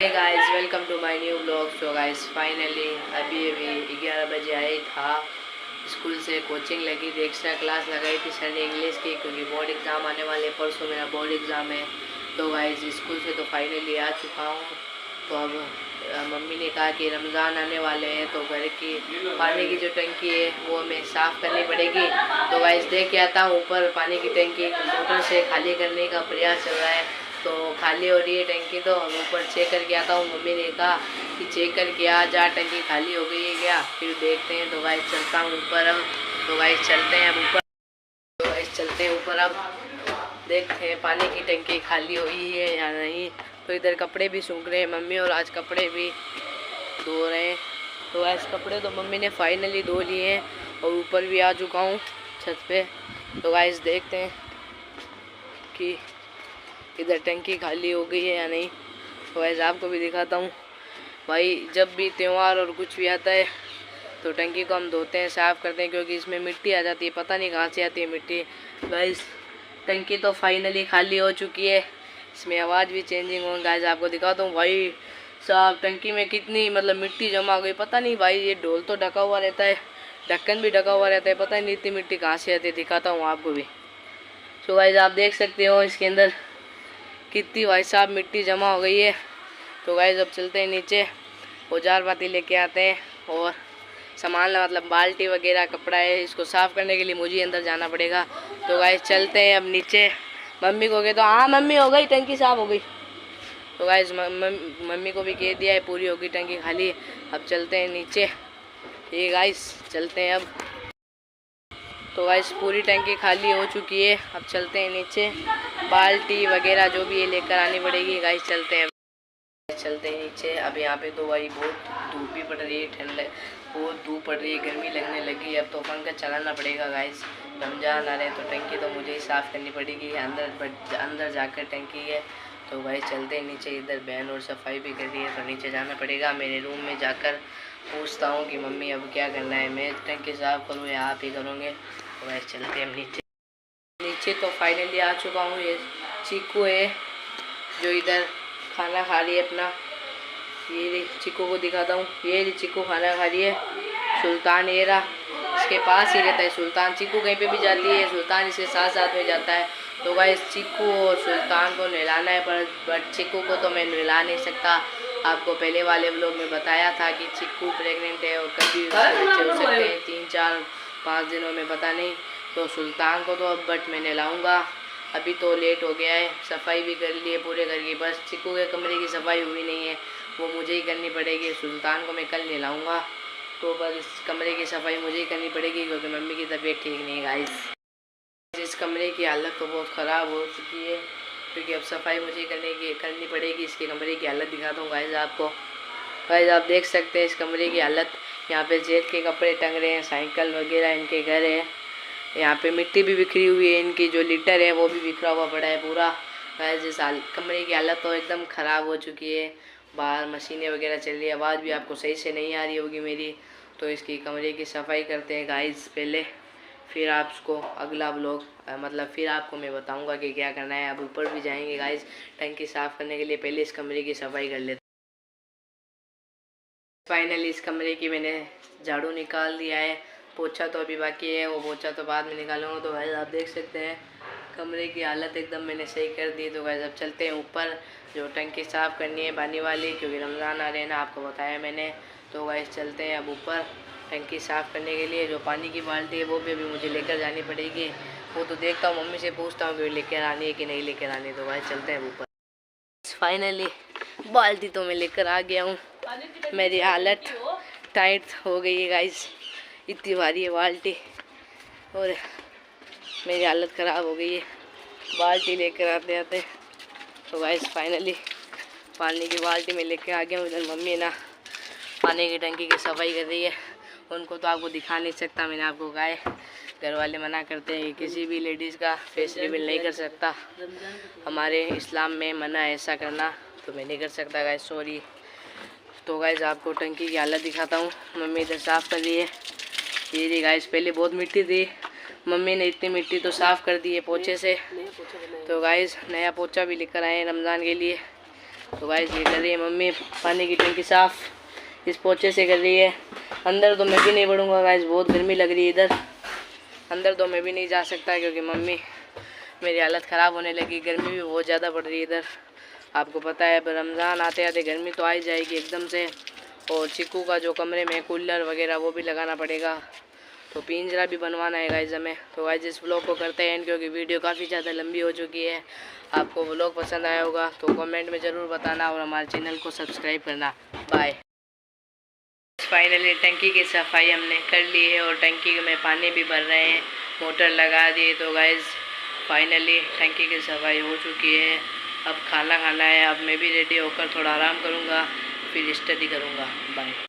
Hey guys, welcome to my new blog. So guys, finally अभी 11 बजे आए था स्कूल से। कोचिंग लगी थी, एक्स्ट्रा क्लास लगाई थी सर ने इंग्लिश की, क्योंकि बोर्ड एग्ज़ाम आने वाले। परसों मेरा बोर्ड एग्ज़ाम है। तो गाइस, स्कूल से तो फाइनली आ चुका हूँ। तो अब मम्मी ने कहा कि रमज़ान आने वाले हैं, तो घर की पानी की जो टंकी है वो हमें साफ़ करनी पड़ेगी। तो गाइस, देख के आता हूँ ऊपर पानी की टंकी मोटर से खाली करने का प्रयास चल रहा है। तो खाली हो रही है टंकी, तो हम ऊपर चेक करके आता हूँ। मम्मी ने कहा कि चेक करके आ जा, टंकी खाली हो गई है क्या, फिर देखते हैं। तो गाइस, चलता हूँ ऊपर अब। तो गाइस, चलते हैं अब ऊपर। तो गाइस, चलते हैं ऊपर अब, देखते हैं पानी की टंकी खाली हुई है या नहीं। तो इधर कपड़े भी सूख रहे हैं मम्मी, और आज कपड़े भी धो रहे हैं। तो गाइस, कपड़े तो मम्मी ने फाइनली धो लिए हैं, और ऊपर भी आ चुका हूँ छत पे। तो गाइस, देखते हैं कि इधर टंकी खाली हो गई है या नहीं। तो गाइस, आपको भी दिखाता हूँ। भाई, जब भी त्यौहार और कुछ भी आता है तो टंकी को हम धोते हैं, साफ़ करते हैं, क्योंकि इसमें मिट्टी आ जाती है, पता नहीं कहाँ से आती है मिट्टी। गाइस, टंकी तो फाइनली खाली हो चुकी है। इसमें आवाज़ भी चेंजिंग हो। गाइस, आपको दिखाता हूँ। भाई साहब, टंकी में कितनी मिट्टी जमा हो गई, पता नहीं भाई। ये ढोल तो ढका हुआ रहता है, ढक्कन भी ढका हुआ रहता है, पता नहीं इतनी मिट्टी कहाँ से आती है। दिखाता हूँ आपको भी। तो गाइस, आप देख सकते हो इसके अंदर कितनी भाई साहब मिट्टी जमा हो गई है। तो गाइस, अब चलते हैं नीचे, औजार पाती लेके आते हैं, और सामान मतलब बाल्टी वगैरह कपड़ा है, इसको साफ़ करने के लिए मुझे अंदर जाना पड़ेगा। तो गाइस, चलते हैं अब नीचे। मम्मी को कह दो, हाँ मम्मी हो गई, टंकी साफ़ हो गई। तो गाइस, मम्मी को भी कह दिया है, पूरी होगी टंकी खाली। अब चलते हैं नीचे। ये गाइस, चलते हैं अब। तो गाइस, पूरी टंकी खाली हो चुकी है। अब चलते हैं नीचे, बाल्टी वगैरह जो भी है लेकर आनी पड़ेगी। गाइस, चलते हैं नीचे। अब यहाँ पे तो भाई बहुत धूप भी पड़ रही है, ठंड बहुत धूप पड़ रही है, गर्मी लगने लगी है। अब तो पंखा चलाना पड़ेगा। गाइस, रमजान आ रहे हैं तो टंकी तो मुझे ही साफ़ करनी पड़ेगी। अंदर जाकर टंकी है। तो गाइस, चलते हैं नीचे। इधर बहन और सफाई भी कर रही है, तो नीचे जाना पड़ेगा। मेरे रूम में जाकर पूछता हूँ कि मम्मी अब क्या करना है, मैं टंकी साफ़ करूँ या आप ही करोगे। तो गाइस, चलते हैं नीचे। तो फाइनली आ चुका हूँ। ये चीकू है जो इधर खाना खा रही है अपना। ये चीकू को दिखाता हूँ। ये चीकू खाना खा रही है। सुल्तान ये रहा, इसके पास ही रहता है सुल्तान। चीकू कहीं पे भी जाती है, सुल्तान इसके साथ साथ में जाता है। तो गाइस, चीकू और सुल्तान को नहलाना है, बट चीकू को तो मैं नहला नहीं सकता। आपको पहले वाले व्लॉग में बताया था कि चीकू प्रेग्नेंट है, और कभी उसके बच्चे हो सकते हैं 3, 4, 5 दिनों में, पता नहीं। तो सुल्तान को तो अब बट मैं नहलाऊँगा। अभी तो लेट हो गया है, सफाई भी कर ली है पूरे घर की, बस चीकू के कमरे की सफाई हुई नहीं है, वो मुझे ही करनी पड़ेगी। सुल्तान को मैं कल नहलाऊँगा, तो बस इस कमरे की सफाई मुझे ही करनी पड़ेगी, क्योंकि मम्मी की तबीयत ठीक नहीं है। गाइस, इस कमरे की हालत तो बहुत ख़राब हो चुकी है, क्योंकि अब सफाई मुझे करनी पड़ेगी। इसके कमरे की हालत दिखाता हूँ गाइस आपको। गाइस, आप देख सकते हैं इस कमरे की हालत। यहाँ पे जेठ के कपड़े टंग रहे हैं, साइकिल वगैरह इनके घर है। यहाँ पे मिट्टी भी बिखरी हुई है, इनकी जो लिटर है वो भी बिखरा हुआ पड़ा है पूरा। गाइस, इस कमरे की हालत तो एकदम ख़राब हो चुकी है। बाहर मशीनें वगैरह चल रही है, आवाज़ भी आपको सही से नहीं आ रही होगी मेरी। तो इसकी कमरे की सफाई करते हैं गाइस पहले, फिर आपको अगला व्लॉग मतलब फिर आपको मैं बताऊंगा कि क्या करना है। अब ऊपर भी जाएंगे गाइस टंकी साफ़ करने के लिए, पहले इस कमरे की सफाई कर लेते। फाइनली इस कमरे की मैंने झाड़ू निकाल दिया है, पोछा तो अभी बाकी है, वो पोछा तो बाद में निकालूंगा। तो गाइस, आप देख सकते हैं कमरे की हालत एकदम मैंने सही कर दी। तो गाइस, अब चलते हैं ऊपर, जो टंकी साफ़ करनी है पानी वाली, क्योंकि रमज़ान आ रहे हैं ना, आपको बताया मैंने। तो गाइस, चलते हैं अब ऊपर टंकी साफ़ करने के लिए। जो पानी की बाल्टी है वो भी अभी मुझे लेकर जानी पड़ेगी, वो तो देखता हूँ, मम्मी से पूछता हूँ कि लेकर आनी है कि नहीं लेकर आनी। तो गाइस, चलते हैं ऊपर। फाइनली बाल्टी तो मैं लेकर आ गया हूँ। मेरी हालत टाइट हो गई है गाइस, इतनी भारी है बाल्टी, और मेरी हालत ख़राब हो गई है बाल्टी लेकर आते आते। तो गाइस, फाइनली पानी की बाल्टी में लेकर आ गया हूँ। इधर मम्मी ना पानी की टंकी की सफाई कर रही है, उनको तो आपको दिखा नहीं सकता, मैंने आपको कहा है। घर वाले मना करते हैं कि किसी भी लेडीज़ का फेस रिवील नहीं कर सकता, हमारे इस्लाम में मना है ऐसा करना, तो मैं नहीं कर सकता गाइस, सॉरी। तो गाइस, आपको टंकी की हालत दिखाता हूँ। मम्मी इधर साफ़ कर रही है। ये रही गाइस, पहले बहुत मिट्टी थी, मम्मी ने इतनी मिट्टी तो साफ़ कर दी है पोछे से। तो गाइस, नया पोछा भी लेकर आए हैं रमज़ान के लिए। तो गाइस ये कर रही है मम्मी पानी की टंकी साफ़, इस पोछे से कर रही है। अंदर तो मैं भी नहीं बढ़ूँगा गाइस, बहुत गर्मी लग रही है इधर। अंदर तो मैं भी नहीं जा सकता क्योंकि मम्मी मेरी हालत ख़राब होने लगी, गर्मी भी बहुत ज़्यादा पड़ रही है इधर। आपको पता है रमज़ान आते आते गर्मी तो आ ही जाएगी एकदम से। और चिक्कू का जो कमरे में कूलर वगैरह वो भी लगाना पड़ेगा, तो पिंजरा भी बनवाना है गाइस हमें। तो गाइस इस व्लॉग को करते हैं क्योंकि वीडियो काफ़ी ज़्यादा लंबी हो चुकी है। आपको व्लॉग पसंद आया होगा तो कमेंट में ज़रूर बताना और हमारे चैनल को सब्सक्राइब करना। बाय। फाइनली टंकी की सफाई हमने कर ली है और टंकी में पानी भी भर रहे हैं, मोटर लगा दी। तो गाइस फाइनली टंकी की सफाई हो चुकी है। अब खाना खाना है। अब मैं भी रेडी होकर थोड़ा आराम करूँगा, फिर स्टडी करूँगा। बाय।